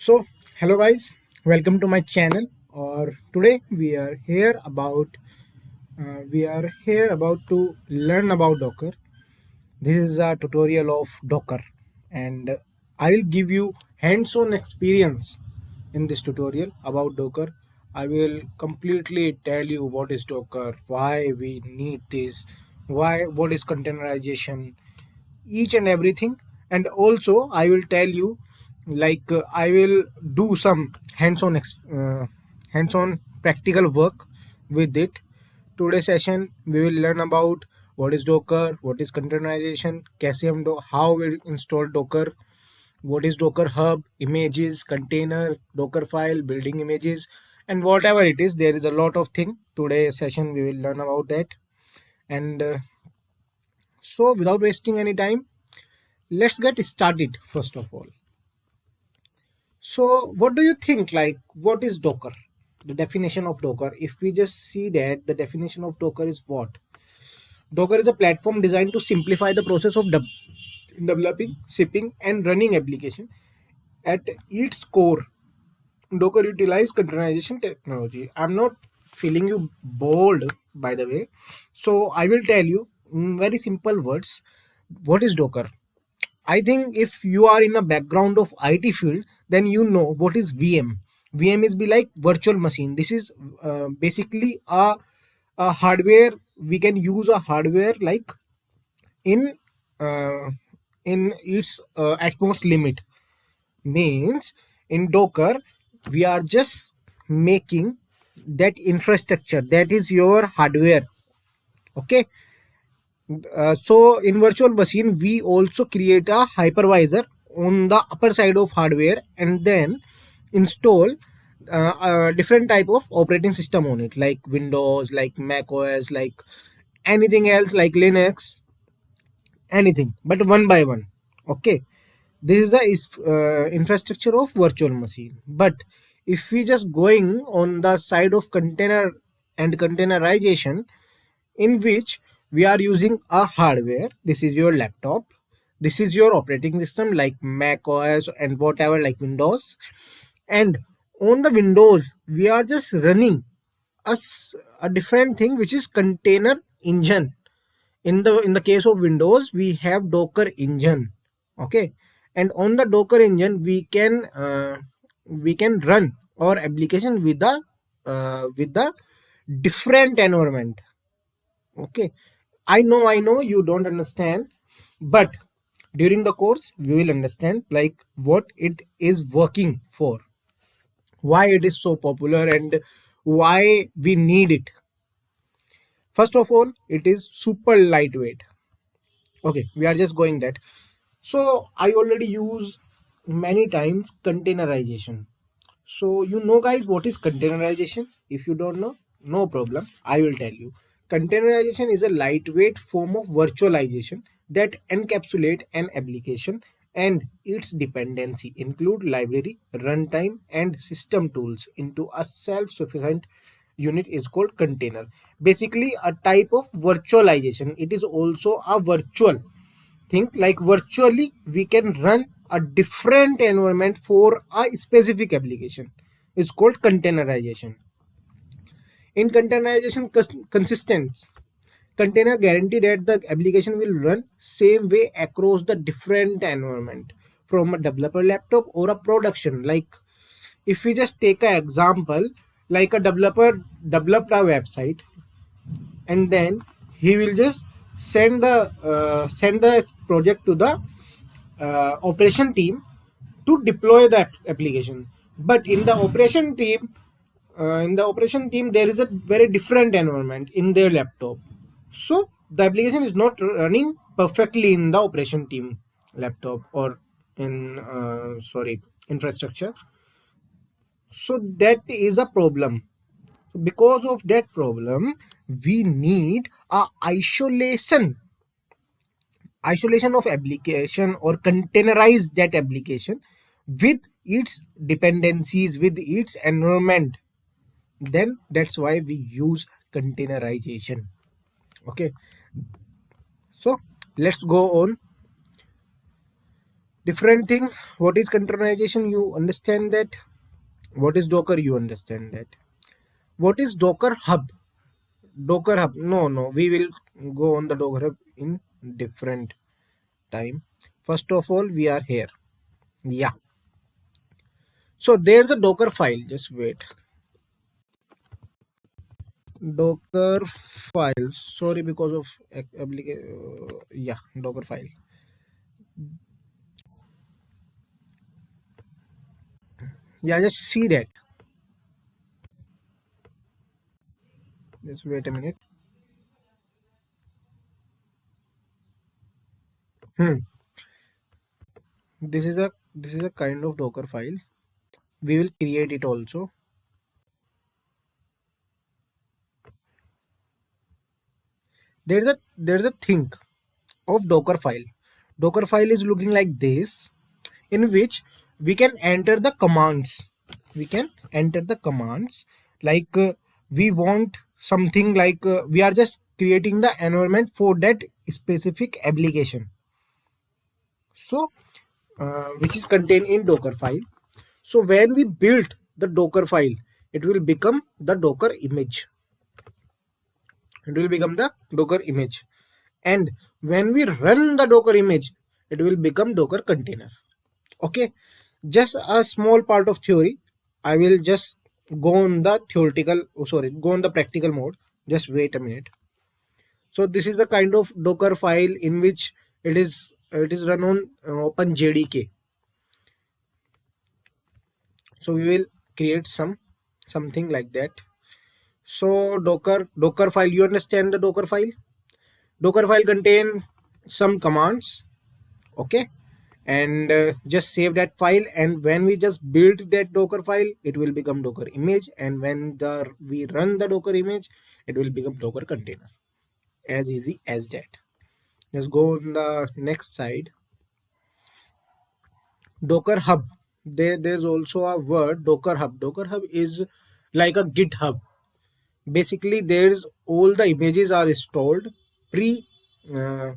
So, hello guys, welcome to my channel. Or today we are here about to learn about Docker. This is a tutorial of Docker, and I will give you hands-on experience in this tutorial about Docker. I will completely tell you what is Docker, why we need this, what is containerization, each and everything. And also I will tell you, I will do some hands-on practical work with it. Today's session we will learn about what is Docker, what is containerization, how we install Docker, what is Docker hub, images, container, Dockerfile, building images, and whatever it is. There is a lot of thing. Today's session we will learn about that. And so without wasting any time, let's get started first of all. So what do you think, what is Docker? The definition of Docker, if we just see that the definition of Docker is what? Docker is a platform designed to simplify the process of developing, shipping and running application. At its core, Docker utilizes containerization technology. I'm not feeling you bold, by the way, so I will tell you in very simple words what is Docker. I think if you are in a background of IT field, then you know what is VM. VM is be like virtual machine. This is basically a hardware. We can use a hardware like in uh, in its utmost limit. Means in Docker, we are just making that infrastructure, that is your hardware. Okay. So in virtual machine, we also create a hypervisor on the upper side of hardware and then install a different type of operating system on it, like Windows, like Mac OS, like anything else, like Linux, anything, but one by one. Okay, this is the infrastructure of virtual machine. But if we just going on the side of container and containerization, in which we are using a hardware. This is your laptop, this is your operating system like Mac OS and whatever, like Windows. And on the Windows we are just running a different thing, which is container engine. In the case of Windows, we have Docker engine. Okay, and on the Docker engine we can run our application with the different environment. Okay, I know you don't understand, but during the course we will understand like what it is working for, why it is so popular, and why we need it. First of all, it is super lightweight. Okay, we are just going that. So I already use many times containerization. So you know guys what is containerization? If you don't know, no problem, I will tell you. Containerization is a lightweight form of virtualization that encapsulate an application and its dependency include library, runtime and system tools into a self-sufficient unit is called container. Basically a type of virtualization. It is also a virtual thing, like virtually we can run a different environment for a specific application. It's called containerization. In containerization, consistence container guarantee that the application will run same way across the different environment, from a developer laptop or a production. Like if we just take an example, like a developer developed a website, and then he will just send the project to the operation team to deploy that application. But in the operation team there is a very different environment in their laptop, so the application is not running perfectly in the operation team laptop or in infrastructure. So that is a problem. Because of that problem, we need a isolation of application, or containerize that application with its dependencies, with its environment. Then that's why we use containerization. Okay, so let's go on. different thing. What is containerization, you understand that. What is Docker, you understand that. What is Docker Hub? Docker Hub, no, we will go on the Docker Hub in different time. First of all, we are here. Yeah, so there's a Docker file, just wait. Docker file, sorry, because of application. Yeah, Docker file. Yeah, just see that. Just wait a minute. Hmm. This is a kind of Docker file. We will create it also. There's a thing of Dockerfile. Dockerfile is looking like this, in which we can enter the commands. We can enter the commands like we want something like we are just creating the environment for that specific application. So, which is contained in Dockerfile. So when we build the Docker file, it will become the Docker image. It will become the Docker image. And when we run the Docker image, it will become Docker container. Okay, just a small part of theory. I will just go on the theoretical, go on the practical mode. Just wait a minute. So this is the kind of Docker file in which it is run on OpenJDK. So we will create something like that. So Docker file, you understand the Docker file? Docker file contain some commands, okay, and just save that file. And when we just build that Docker file, it will become Docker image. And when we run the Docker image, it will become Docker container. As easy as that. Let's go on the next side. Docker Hub. There's also a word Docker Hub. Docker Hub is like a GitHub. Basically, there's all the images are installed pre uh,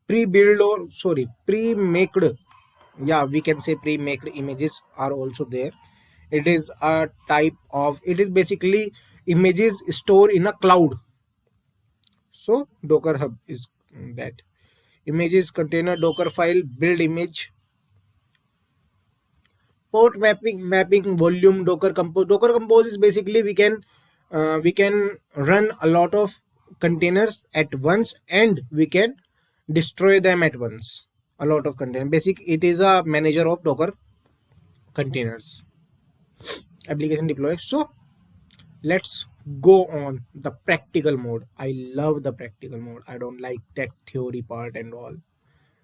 pre-build, or sorry, pre-made. Yeah, we can say pre-made images are also there. It is a type of, it is basically images stored in a cloud. So Docker Hub is that. Images container, Docker file, build image, port mapping volume, Docker compose is basically we can run a lot of containers at once, and we can destroy them at once. A lot of container, it is a manager of Docker containers, application deploy. So let's go on the practical mode. I love the practical mode. I don't like that theory part and all.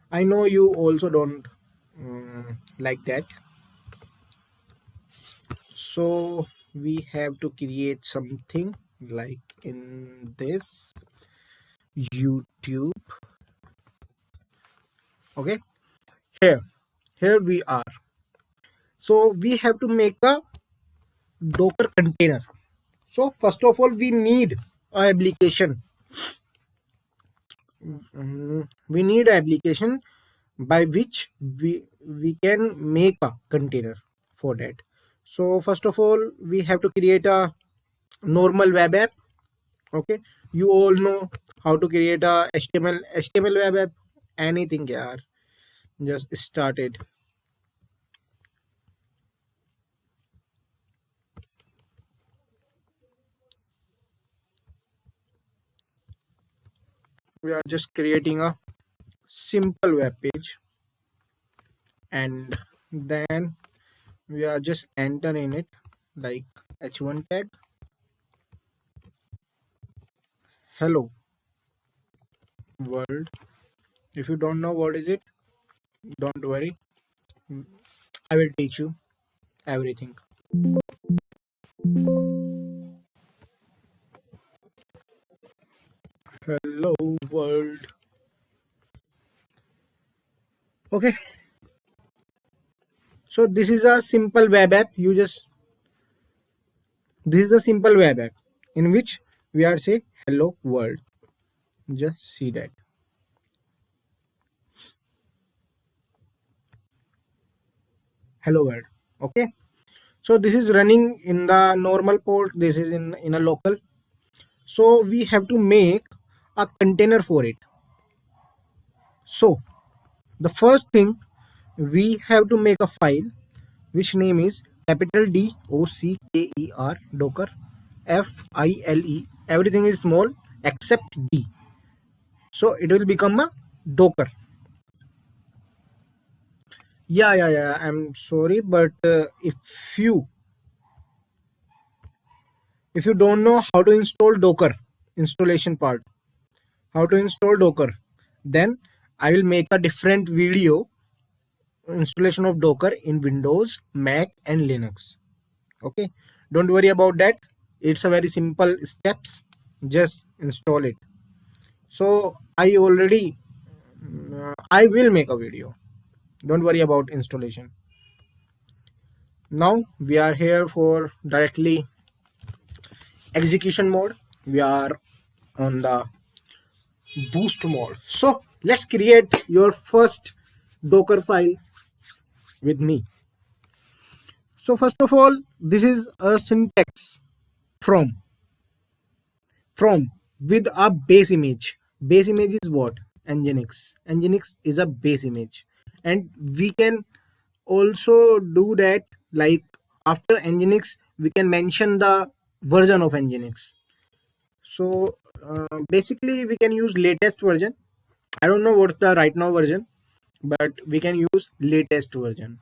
I know you also don't like that. So we have to create something like in this YouTube. Okay, here here we are. So we have to make a Docker container. So first of all, we need a application. We need an application by which we can make a container for that. So first of all, we have to create a normal web app. Okay, you all know how to create a HTML web app. Anything, yeah, just started. We are just creating a simple web page, and then we are just entering it like h1 tag, hello world. If you don't know what is it, don't worry, I will teach you everything. Hello world. Okay, so this is a simple web app in which we are say hello world. Just see that. hello world. Okay, so this is running in the normal port, this is in a local. So we have to make a container for it. So the first thing, we have to make a file which name is capital Docker, Docker, File. Everything is small except D. So it will become a Docker. Yeah. I'm sorry, but if you don't know how to install Docker installation part, how to install Docker, then I will make a different video installation of Docker in Windows, Mac, and Linux. Okay, don't worry about that. It's a very simple steps. Just install it. So I will make a video. Don't worry about installation. Now we are here for directly execution mode. We are on the boost mode. So let's create your first Docker file with me. So first of all, this is a syntax from from with a base image. Base image is what? Nginx. Nginx is a base image, and we can also do that. Like after Nginx, we can mention the version of Nginx. So basically, we can use latest version. I don't know what's the right now version, but we can use latest version.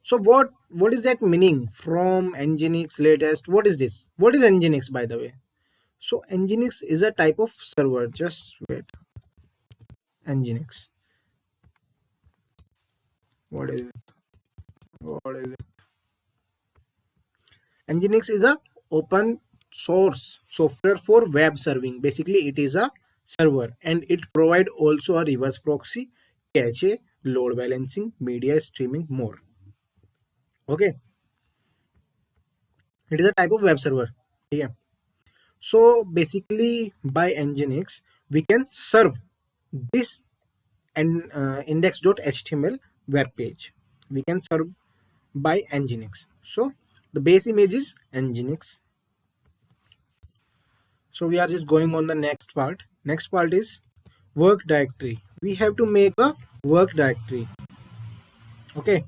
So what is that meaning from Nginx latest? What is this? What is Nginx, by the way? So Nginx is a type of server. Just wait. Nginx. What is it? What is it? Nginx is a open source software for web serving. Basically, it is a server and it provide also a reverse proxy, cache, load balancing, media streaming, more. Okay, it is a type of web server. Yeah. So basically, by Nginx, we can serve this and index.html web page. We can serve by Nginx. So the base image is Nginx. So we are just going on the next part. Next part is work directory. We have to make a work directory. Okay.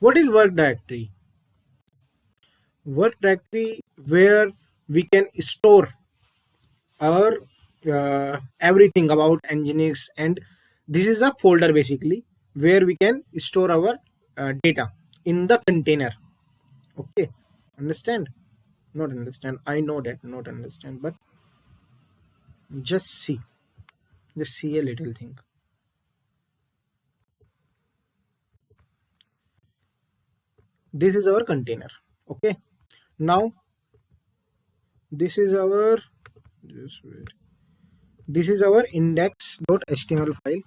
What is work directory? Work directory where we can store our everything about Nginx, and this is a folder basically where we can store our data in the container. Okay, understand? Not understand. I know that not understand, but just see, just see a little thing. This is our container. Okay, now this is our just wait. This is our index.html file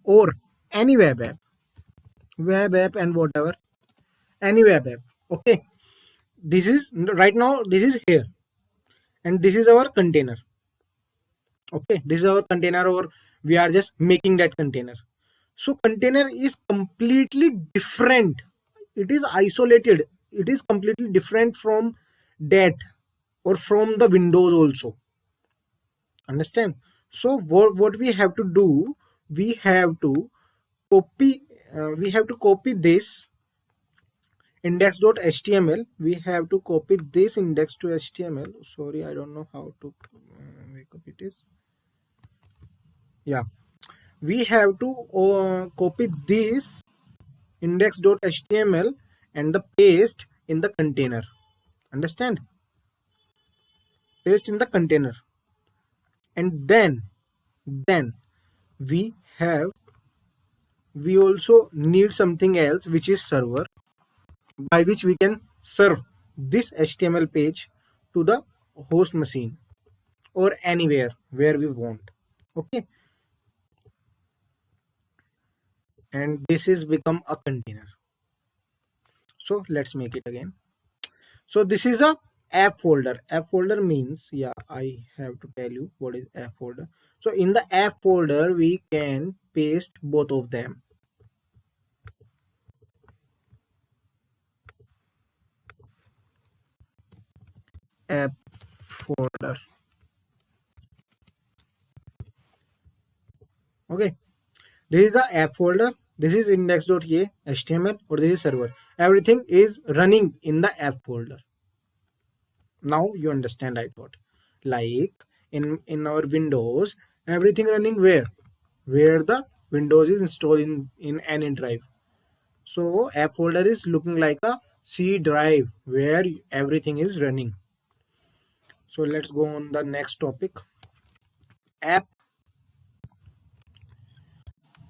or any web app and whatever, any web app. Okay, this is right now, this is here, and this is our container. Okay, this is our container, or we are just making that container. So container is completely different, it is isolated, it is completely different from that or from the windows also. Understand? So what we have to do, we have to copy this index.html. We have to copy this index to html. Sorry, I don't know how to make up it is. Yeah, we have to copy this index.html and the paste in the container. Understand? Paste in the container, and then we have we also need something else, which is server, by which we can serve this html page to the host machine or anywhere where we want. Okay, and this is become a container. So let's make it again. So this is a app folder. App folder means, yeah, I have to tell you what is app folder. So in the app folder we can paste both of them. app folder. Okay, this is a app folder, this is index.a html, or this is server. Everything is running in the app folder. Now you understand, I thought. Like in our windows, everything running where the windows is installed in any drive. So app folder is looking like a C drive where everything is running. So let's go on the next topic, app.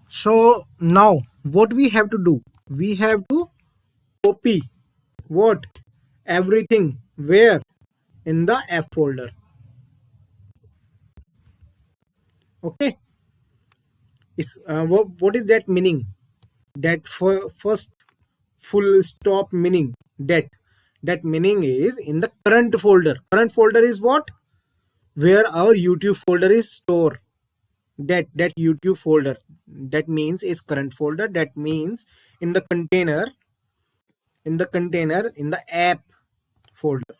So now what we have to do, we have to copy what, everything where, in the app folder. Okay, what is that meaning? That for first full stop meaning, that meaning is in the current folder. Current folder is what, where our YouTube folder is stored. That YouTube folder, that means is current folder. That means in the container, in the app folder,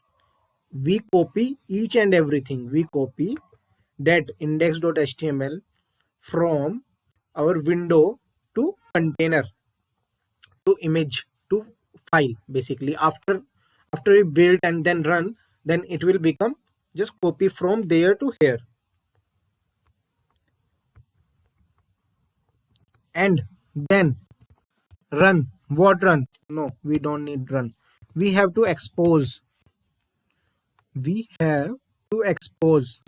we copy each and everything. We copy that index.html from our window to container to image to file. Basically, after we build and then run, then it will become just copy from there to here. And then run. What run? No, we don't need run. We have to expose. We have to expose.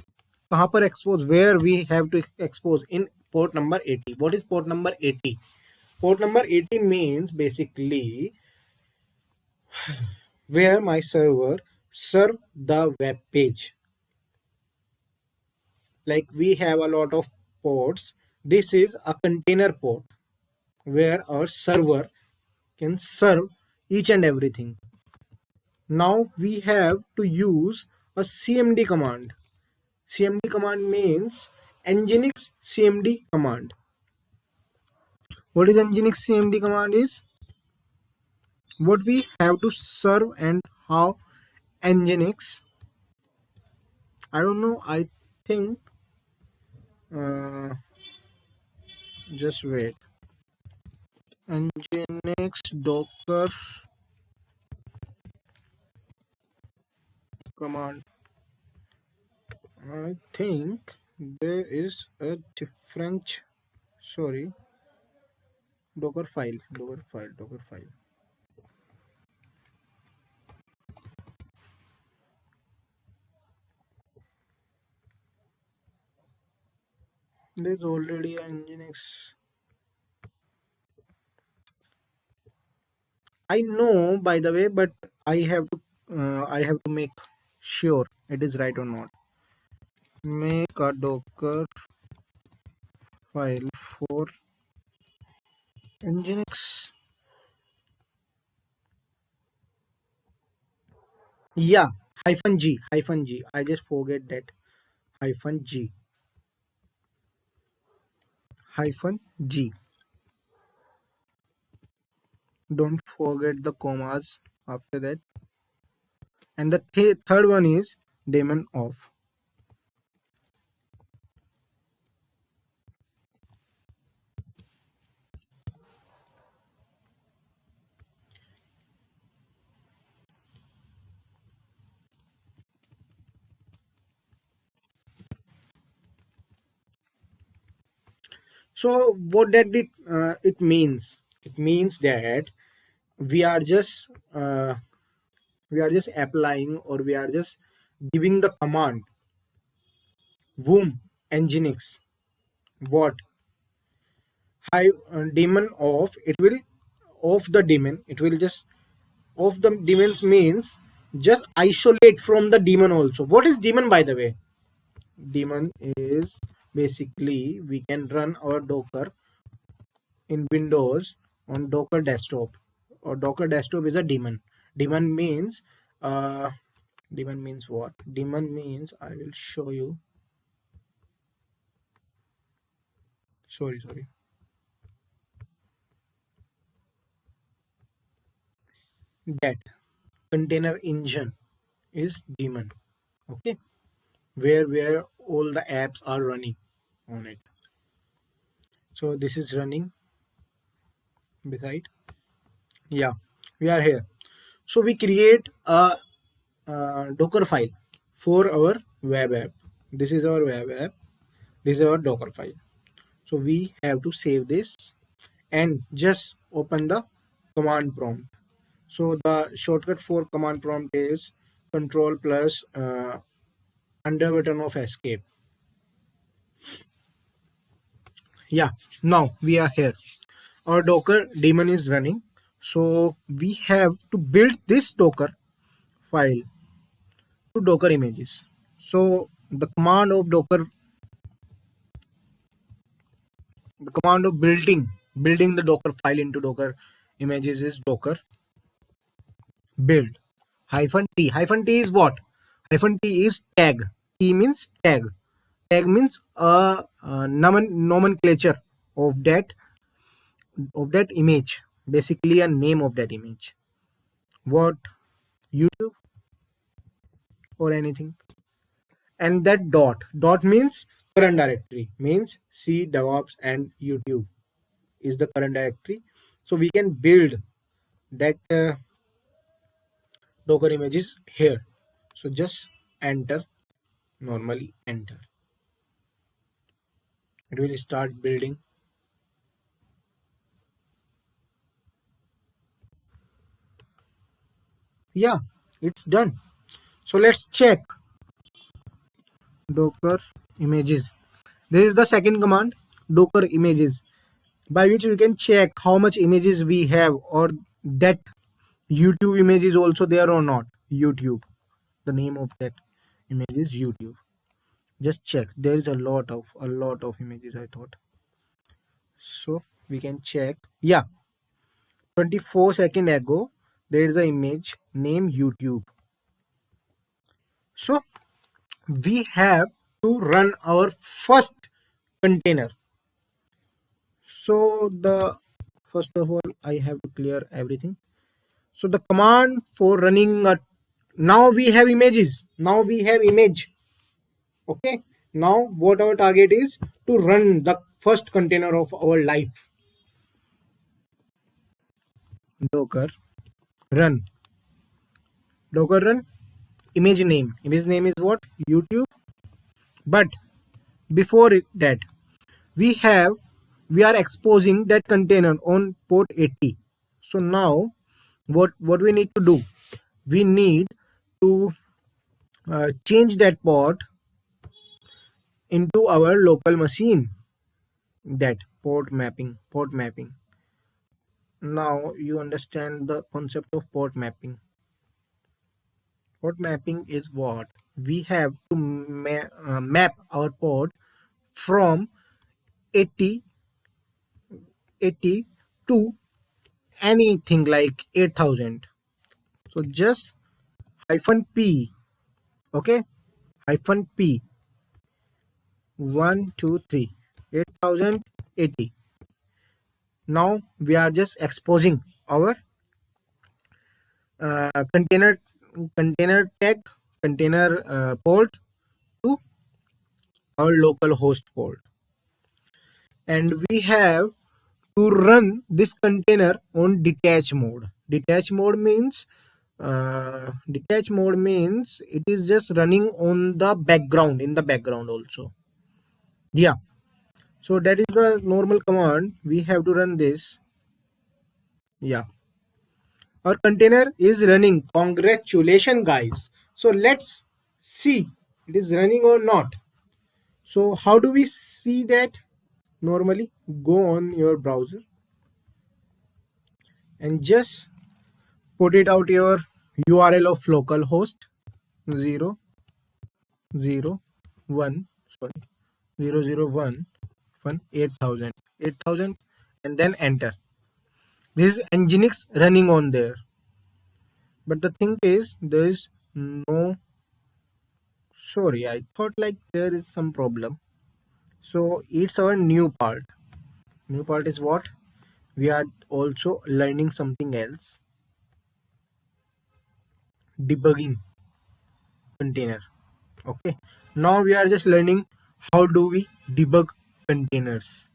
कहाँ पर expose? Where we have to expose? In port number 80. What is port number 80? Port number 80 means basically where my server serve the web page. Like we have a lot of ports. This is a container port where our server can serve each and everything. Now we have to use a cmd command. Cmd command means Nginx cmd command. What is Nginx cmd command is? What we have to serve and how Nginx. I don't know. I think. Uh, just wait. Nginx Docker command. I think there is a different. Sorry. Dockerfile. There's already an Nginx. I know, by the way, but I have to make sure it is right or not. Make a Docker file for Nginx. Yeah, hyphen G. I just forget that hyphen G. Don't forget the commas after that. And the third one is daemon off. So what that it means? It means that we are just applying, or we are just giving the command whom nginx what high daemon off. It will off the daemon. It will just off the daemons means just isolate from the daemon also. What is daemon, by the way? Daemon is basically we can run our docker in windows on docker desktop, or docker desktop is a daemon. Daemon means daemon means what? Daemon means, I will show you. Sorry. That container engine is daemon. Okay, where all the apps are running on it. So this is running beside. Yeah, we are here. So we create a, Docker file for our web app. This is our web app. This is our Docker file. So we have to save this and just open the command prompt. So the shortcut for command prompt is control plus under button of escape. Yeah, now we are here. Our Docker daemon is running. So we have to build this Docker file to Docker images. So the command of building the Docker file into Docker images is Docker build -t. -t is what? -t is tag. T means tag. Tag means a nomenclature of that image. Basically, a name of that image. What? YouTube or anything. And that dot means current directory. Means C, DevOps, and YouTube is the current directory. So we can build that Docker images here. So just enter, normally enter. It will start building. Yeah, it's done. So let's check Docker images. This is the second command, Docker images, by which we can check how much images we have, or that YouTube image is also there or not. YouTube, the name of that image is YouTube. Just check. There is a lot of images, I thought. So we can check. Yeah, 24 seconds ago there is an image named YouTube. So we have to run our first container. So the first of all I have to clear everything. So the command for running a, now we have images. Now we have image. Okay. Now what our target is to run the first container of our life. Docker run. Docker run. Image name. Image name is what? YouTube. But before that, we have we are exposing that container on port 80. So now what we need to do, we need to change that port into our local machine. That port mapping. Now you understand the concept of port mapping. Port mapping is what? We have to map our port from 80 80 to anything like 8000. So just -p, okay, -p, 123 8080. Now we are just exposing our container tag, container port to our local host port, and we have to run this container on detach mode. Detach mode means it is just running on the background, in the background also. Yeah, so that is the normal command. We have to run this. Yeah, our container is running. Congratulations guys. So let's see it is running or not. So how do we see that? Normally go on your browser and just put it out your URL of localhost 001, sorry, 001 8000 8000, and then enter. This is Nginx running on there. But the thing is, there is no, sorry, I thought like there is some problem. So it's our new part. New part is what? We are also learning something else. Debugging container. Okay, now we are just learning how do we debug containers,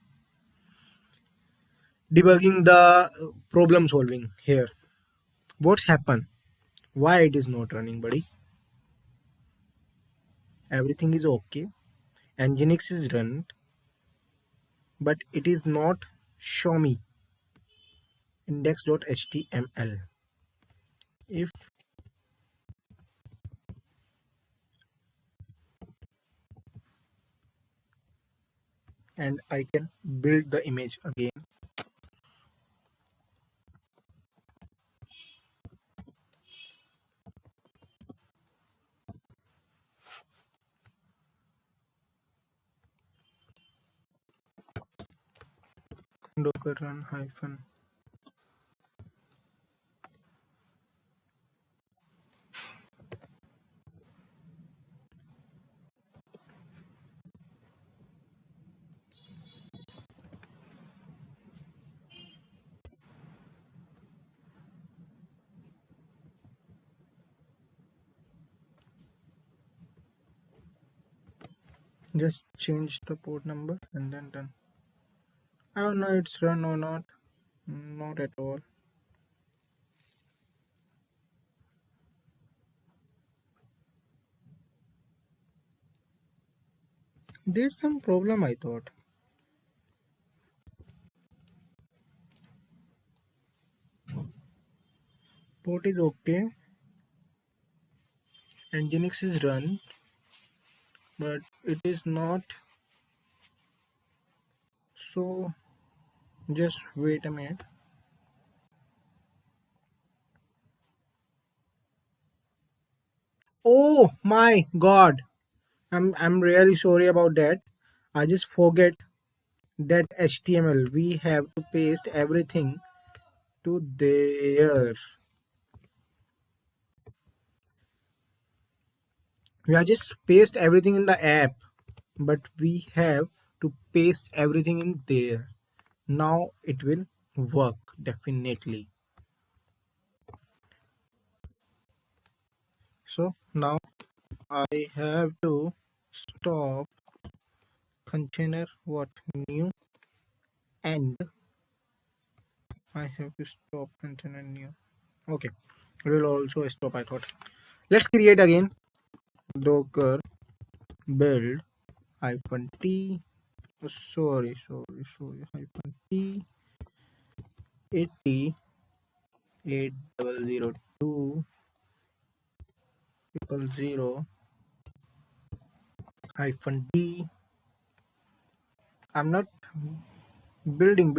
debugging the problem solving here. What's happened? Why it is not running, buddy? Everything is okay. Nginx is run, but it is not show me index.html. If and I can build the image again. Docker run hyphen. Just change the port number and then done. I don't know it's run or not. Not at all. There's some problem I thought. Port is okay. Nginx is run, but it is not. So just wait a minute. Oh my god. I'm really sorry about that. I just forget that HTML. We have to paste everything to there. We are just paste everything in the app, but we have to paste everything in there. Now it will work definitely. So now I have to stop container what new, and I have to stop container new. Okay, it will also stop. I thought. Let's create again Docker build hyphen t. Sorry hyphen t 80 8002 000 hyphen d. I'm not building.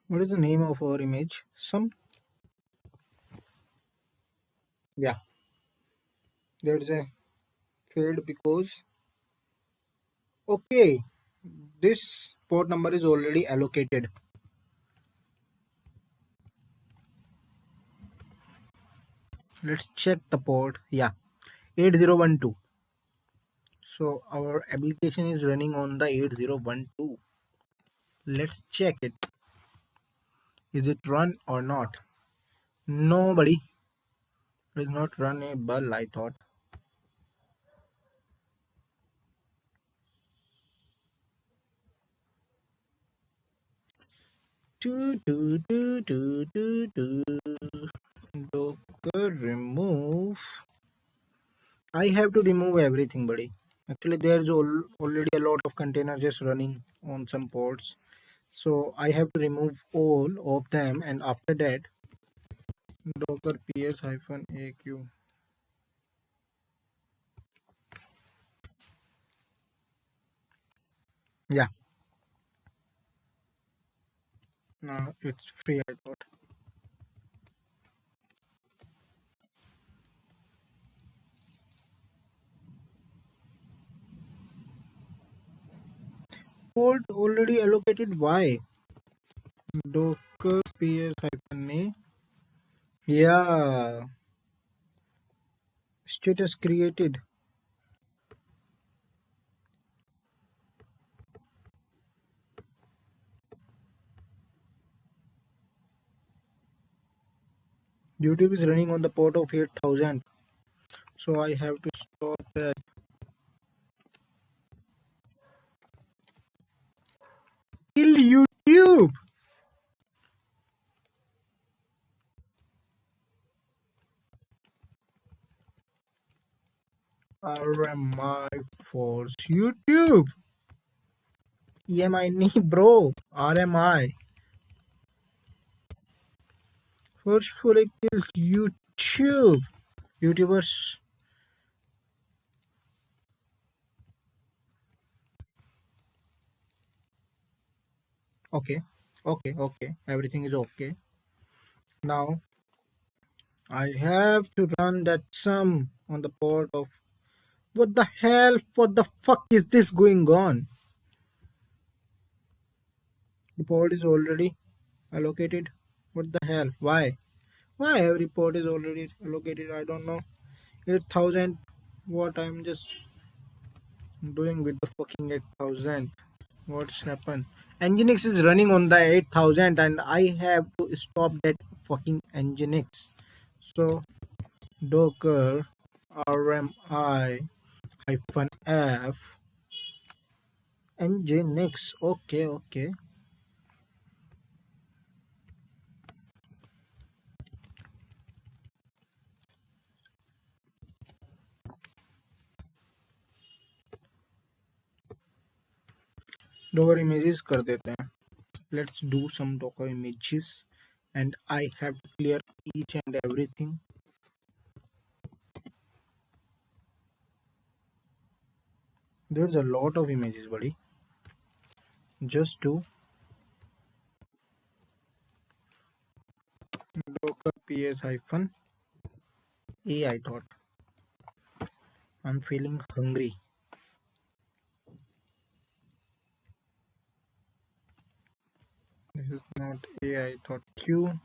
What is the name of our image? Some, yeah, there's a failed because okay, this port number is already allocated. Let's check the port. Yeah, 8012. So our application is running on the 8012. Let's check it. Is it run or not? Nobody. It is not runnable, I thought. Docker remove. I have to remove everything, buddy. Actually, there's already a lot of containers just running on some ports. So I have to remove all of them, and after that, docker ps hyphen aq. Yeah, now it's free, I thought. port already allocated. Why? Docker ps -a. Yeah. Status created. YouTube is running on the port of 8000. So I have to stop that. Kill YouTube. RMI force YouTube. EMI knee bro. RMI. Forcefully kill YouTube. YouTubers. Okay. Okay. Okay. Everything is okay. Now I have to run that sum on the port of. What the hell? What the fuck is this going on? The port is already allocated. What the hell? Why? Why every port is already allocated? I don't know. 8000. What I'm just doing with the fucking 8000? What's happened? Nginx is running on the 8000 and I have to stop that fucking Nginx. So Docker RMI hyphen F Nginx. Okay, okay. Docker images कर देते हैं. Let's do some Docker images and I have to clear each and everything. There's a lot of images, buddy. Just to Docker ps hyphen a. I thought I'm feeling hungry. This is not a. I thought q.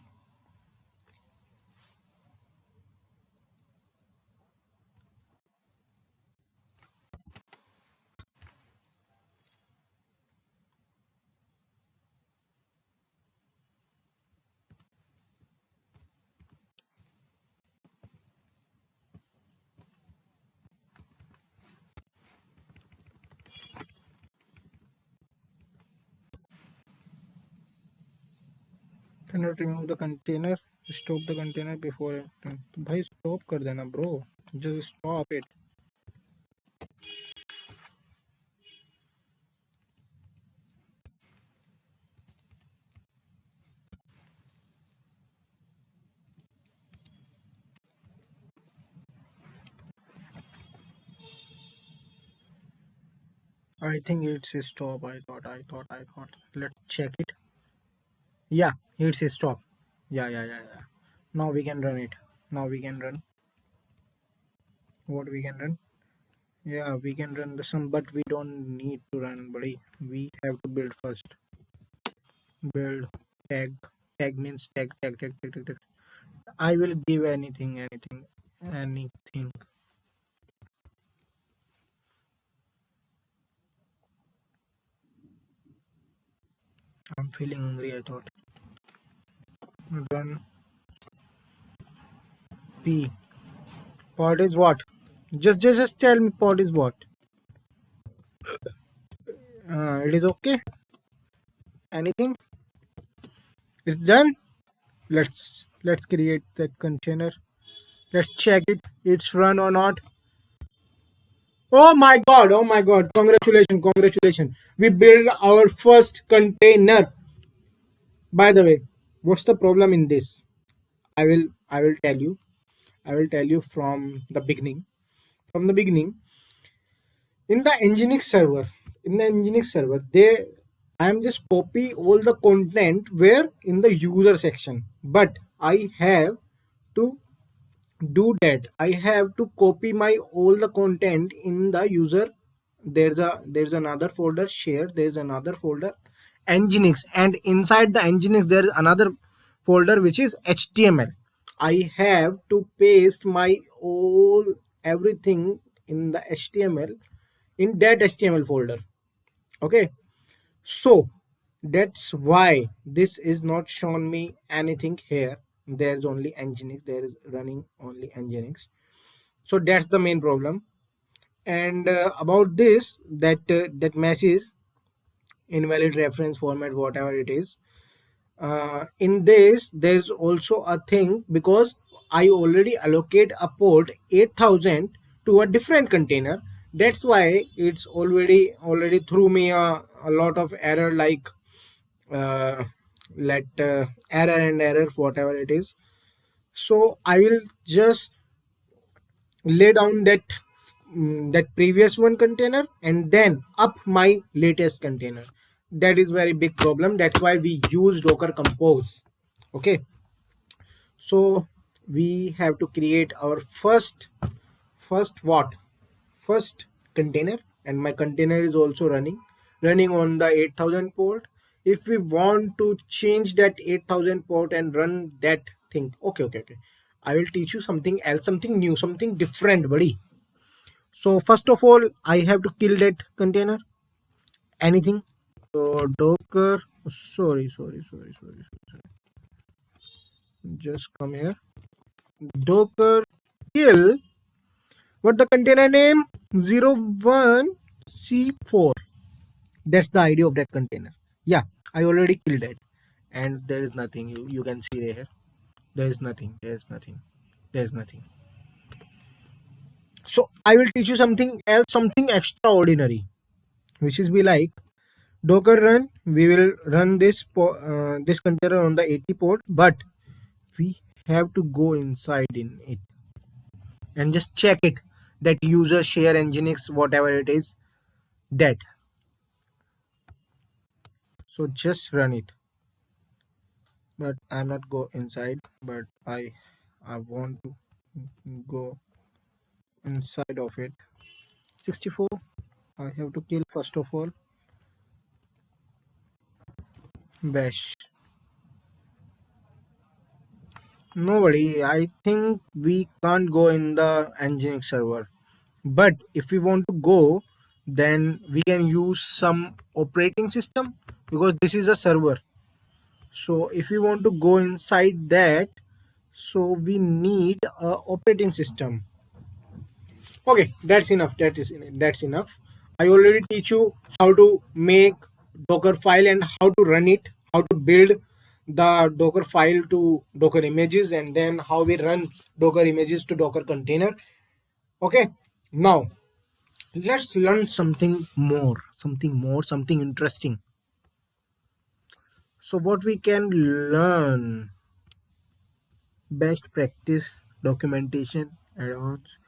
Cannot remove the container. Stop the container before. भाई stop कर देना bro. Just stop it. I think it's a stop. I thought. Let's check it. Yeah, it's a stop. Yeah. Now we can run it. Now we can run. What we can run? Yeah, we can run the sum, but we don't need to run, buddy. We have to build first. Build tag. Tag means tag. I will give anything. I'm feeling hungry. I thought. Run P. Pod is what? Just tell me pod is what. It is okay. Anything? It's done. Let's create that container. Let's check it. It's run or not. Oh my god! Oh my god! Congratulations! We build our first container. By the way, what's the problem in this? I will tell you. I will tell you from the beginning. From the beginning, in the Nginx server, they I am just copy all the content where in the user section, but I have to do that. I have to copy my all the content in the user there's another folder share, there's another folder Nginx, and inside the Nginx there is another folder which is HTML. I have to paste my all everything in the HTML in that HTML folder. Okay, so that's why this is not shown me anything here. There's only Nginx, there is running only Nginx. So that's the main problem. And about this, that message invalid reference format, whatever it is, in this there's also a thing, because I already allocate a port 8000 to a different container. That's why it's already threw me a lot of error, like uh, let error and error, whatever it is. So I will just lay down that previous one container and then up my latest container. That is very big problem. That's why we use Docker Compose. Okay, so we have to create our first container, and my container is also running on the 8000 port. If we want to change that 8000 port and run that thing, okay, I will teach you something else, something new, something different, buddy. So first of all, I have to kill that container. Anything. So Docker. Sorry. Just come here. Docker kill. What the container name? 01C4. That's the ID of that container. Yeah, I already killed it, and there is nothing. You can see there. There is nothing. There's nothing. There's nothing. So I will teach you something else, something extraordinary, which is be like Docker run. We will run this container on the 80 port, but we have to go inside in it and just check it, that user share Nginx, whatever it is, that. So just run it. But I'm not go inside, but I want to go inside of it. 64. I have to kill first of all. Bash. Nobody. I think we can't go in the Nginx server. But if we want to go, then we can use some operating system, because this is a server. So if we want to go inside that, so we need a operating system. Okay, that's enough. That's enough. I already teach you how to make Docker file and how to run it, how to build the Docker file to Docker images, and then how we run Docker images to Docker container. Okay, now let's learn something interesting. So what we can learn: best practice, documentation, add-ons,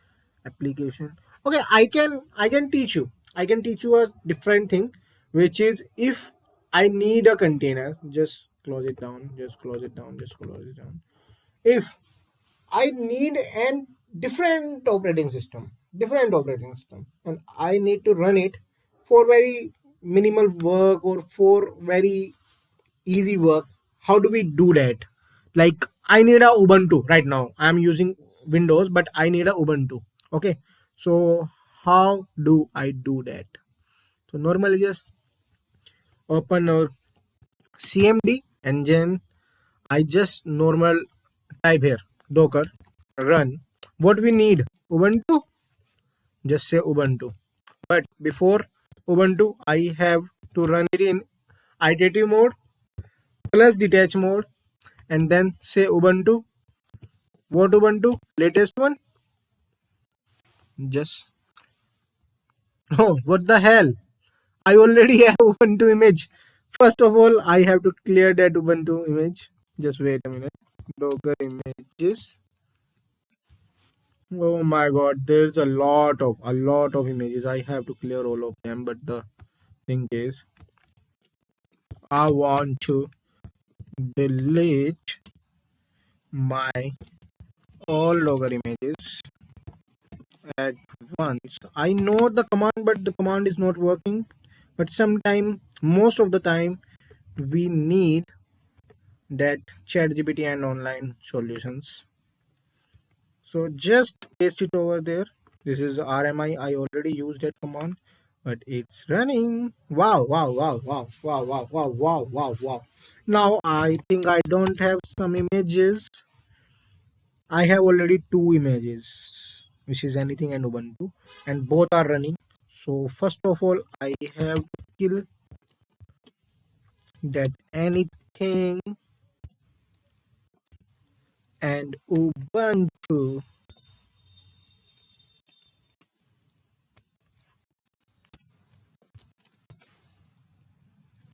application. Okay, I can teach you. I can teach you a different thing, which is, if I need a container, just close it down, just close it down, just close it down. If I need an different operating system, and I need to run it for very minimal work or for very easy work. How do we do that? Like, I need a Ubuntu right now. I'm using Windows, but I need a Ubuntu. Okay, so how do I do that? So normally just open our CMD, and then I just normal type here Docker run. What we need? Ubuntu. Just say Ubuntu. But before Ubuntu, I have to run it in iterative mode plus detach mode, and then say Ubuntu. What Ubuntu? Latest one? Just oh, what the hell? I already have Ubuntu image. First of all, I have to clear that Ubuntu image. Just wait a minute. Docker images. Oh my god, there's a lot of images. I have to clear all of them, but the thing is, I want to delete my all Docker images. at once. I know the command, but the command is not working. But sometime, most of the time, we need that ChatGPT and online solutions. So just paste it over there. This is RMI. I already used that command, but it's running. Wow, wow, wow, wow, wow, wow, wow, wow, wow, wow. Now I think I don't have some images. I have already two images, which is anything and Ubuntu, and both are running. So first of all, I have to kill that anything and Ubuntu.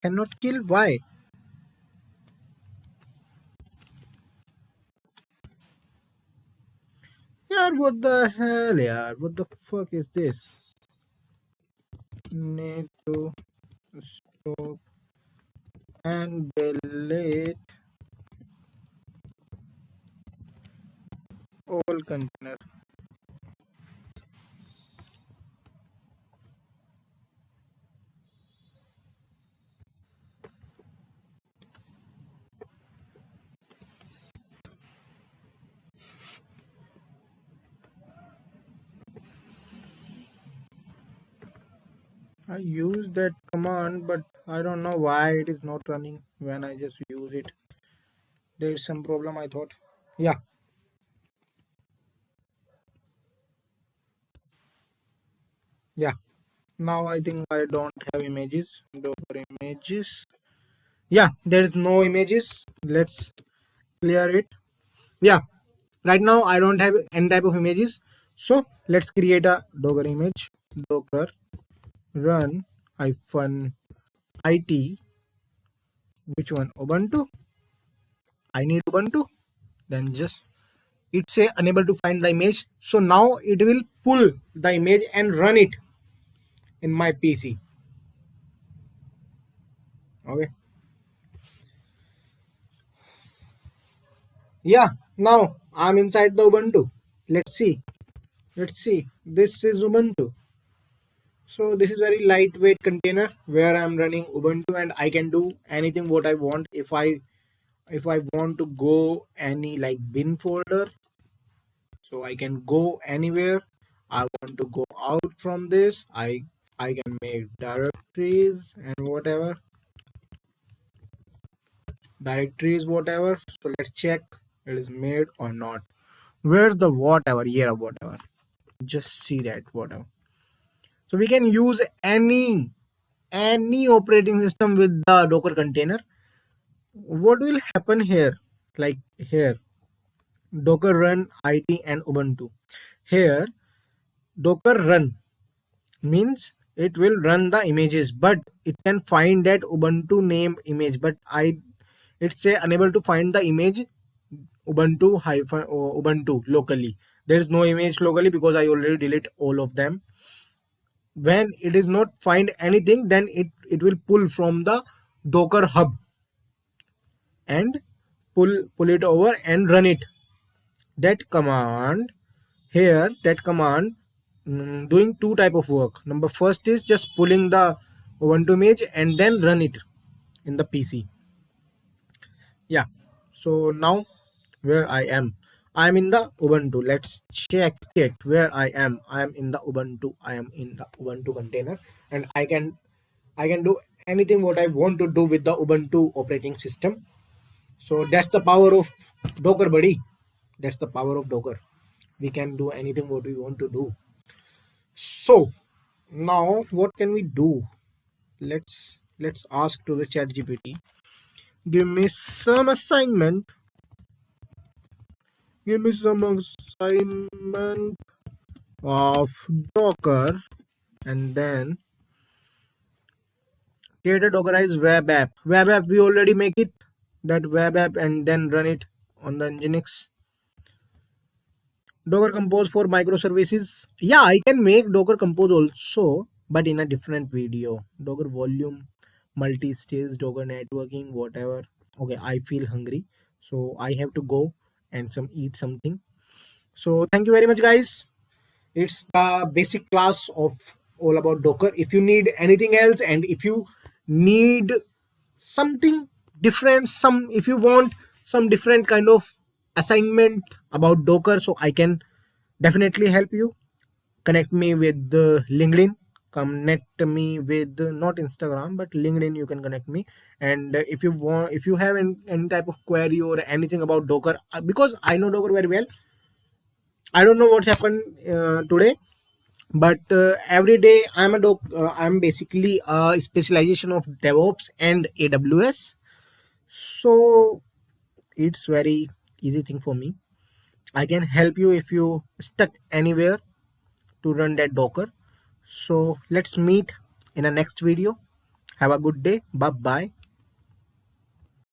Cannot kill. Why? Yeah, what the hell, yeah? What the fuck is this? Need to stop and delete all container. I use that command, but I don't know why it is not running when I just use it. There is some problem, I thought. Yeah, yeah. Now I think I don't have images. Docker images. Yeah, there is no images. Let's clear it. Yeah, right now I don't have any type of images. So let's create a Docker image. Docker run hyphen it. Which one? Ubuntu. I need Ubuntu. Then just it say unable to find the image. So now it will pull the image and run it in my PC. Okay. Yeah. Now I'm inside the Ubuntu. Let's see. Let's see. This is Ubuntu. So this is very lightweight container where I'm running Ubuntu and I can do anything what I want. If I want to go any like bin folder, so I can go anywhere. I want to go out from this. I can make directories and whatever. So let's check it is made or not. Where's the whatever? Yeah, whatever. Just see that whatever. So we can use any operating system with the Docker container. What will happen here? Like here, Docker run IT and Ubuntu. Here, Docker run means it will run the images, but it can find that Ubuntu name image. But it say unable to find the image Ubuntu hyphen Ubuntu locally. There is no image locally because I already delete all of them. When it is not find anything, then it will pull from the Docker hub and pull it over and run it. That command here, that command doing two type of work. Number first is just pulling the Ubuntu image and then run it in the PC. Yeah. So now where I'm in the Ubuntu. Let's check it where I am in the Ubuntu. I am in the Ubuntu container and I can do anything what I want to do with the Ubuntu operating system. So that's the power of Docker, buddy. That's the power of Docker. We can do anything what we want to do. So now what can we do? Let's ask to the chat GPT. Give me some assignment. Give me some assignment of Docker and then create a Dockerize web app. Web app we already make it. That web app and then run it on the Nginx. Docker Compose for microservices. Yeah, I can make Docker Compose also, but in a different video. Docker volume, multi-stage, Docker networking, whatever. Okay, I feel hungry, so I have to go and eat something. So thank you very much, guys. It's the basic class of all about Docker. If you need anything else, and if you need something different, some if you want some different kind of assignment about Docker, so I can definitely help you. Connect me with LinkedIn. Connect me with not Instagram but LinkedIn. You can connect me. And if you want, if you have any type of query or anything about Docker, because I know Docker very well. I don't know what's happened today, but every day I'm basically a specialization of DevOps and AWS. So it's very easy thing for me. I can help you if you stuck anywhere to run that Docker. So let's meet in a next video. Have a good day. Bye bye.